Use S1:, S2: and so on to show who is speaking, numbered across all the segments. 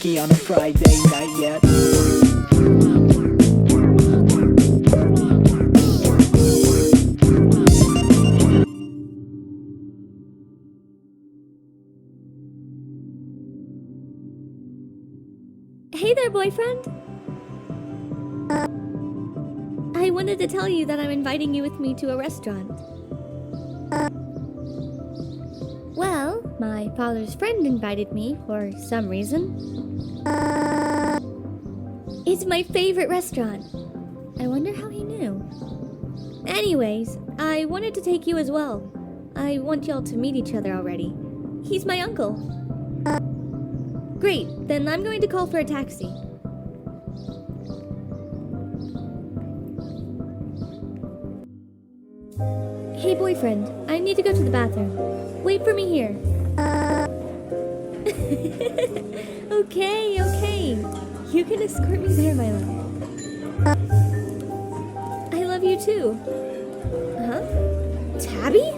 S1: me on a Friday night yet.
S2: Hey there, boyfriend! I wanted to tell you that I'm inviting you with me to a restaurant. Well, my father's friend invited me for some reason. It's my favorite restaurant. I wonder how he knew. Anyways, I wanted to take you as well. I want y'all to meet each other already. He's my uncle. Great, then I'm going to call for a taxi. Hey boyfriend, I need to go to the bathroom. Wait for me here. Okay. You can escort me there, my love. I love you too. Huh? Tabi?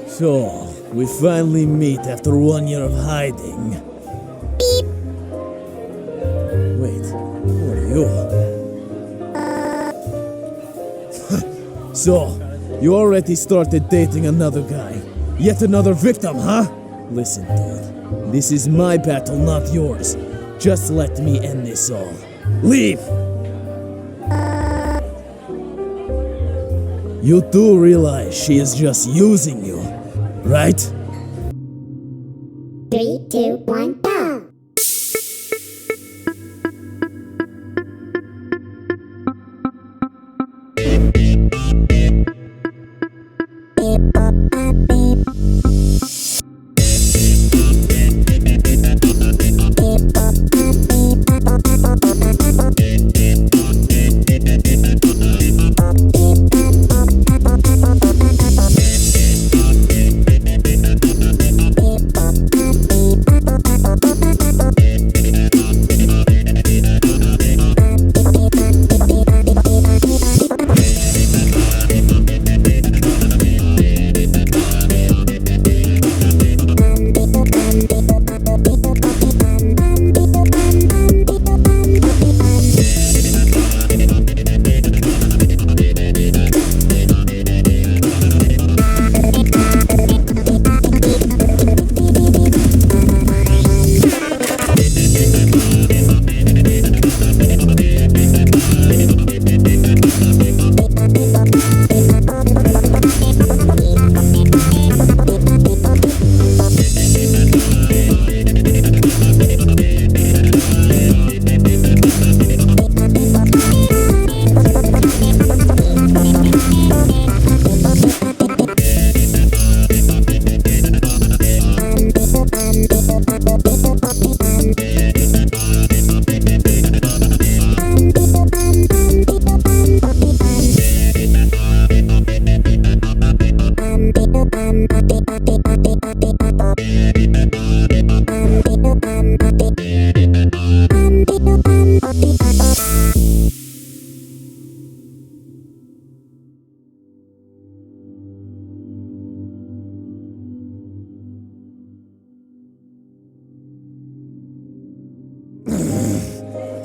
S3: So, we finally meet after 1 year of hiding.
S2: Beep.
S3: Wait, who are you? So, you already started dating another guy. Yet another victim, huh? Listen, dude. This is my battle, not yours. Just let me end this all. Leave! You do realize she is just using you, right?
S4: 3, 2, 1, go!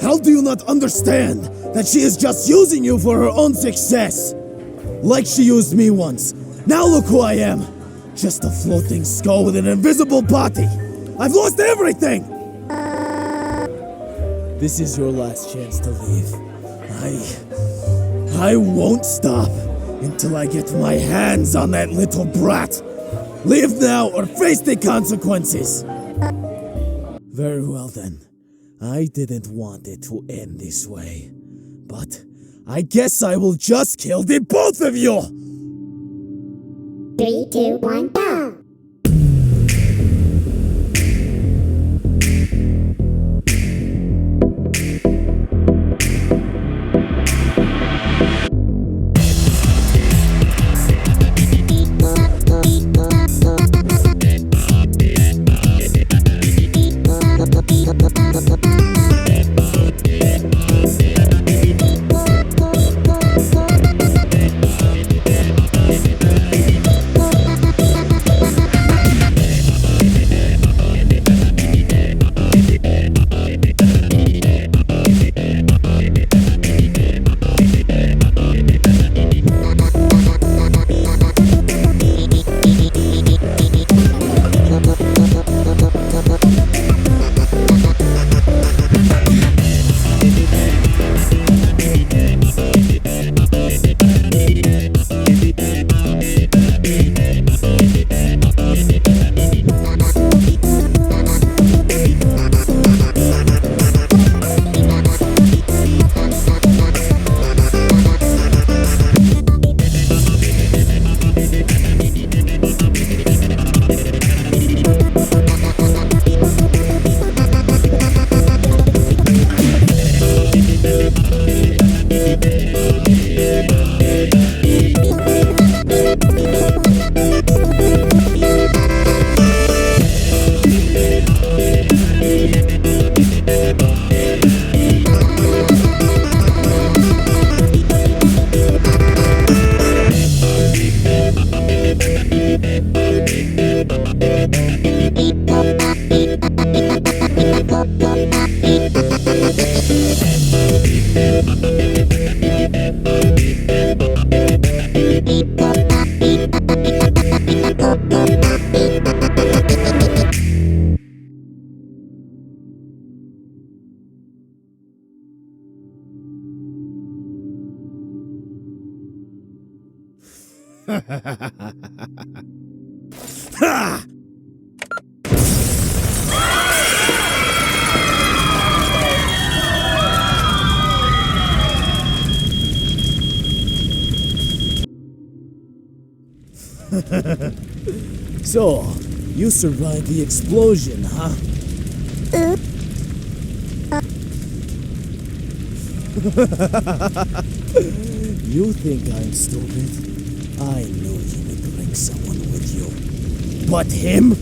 S3: How do you not understand that she is just using you for her own success? Like she used me once. Now look who I am. Just a floating skull with an invisible body. I've lost everything! This is your last chance to leave. I won't stop until I get my hands on that little brat. Leave now or face the consequences. Very well then. I didn't want it to end this way. But I guess I will just kill the both of you!
S4: 3, 2, 1, go!
S3: Ha! So, you survived the explosion, huh? You think I'm stupid? I knew you would bring someone with you. But him?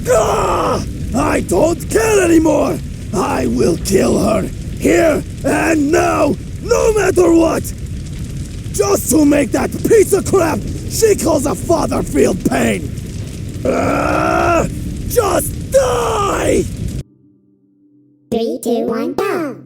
S3: Ah! I don't care anymore! I will kill her, here and now, no matter what! Just to make that piece of crap she calls a father feel pain! Just die!
S4: 3, 2, 1, go!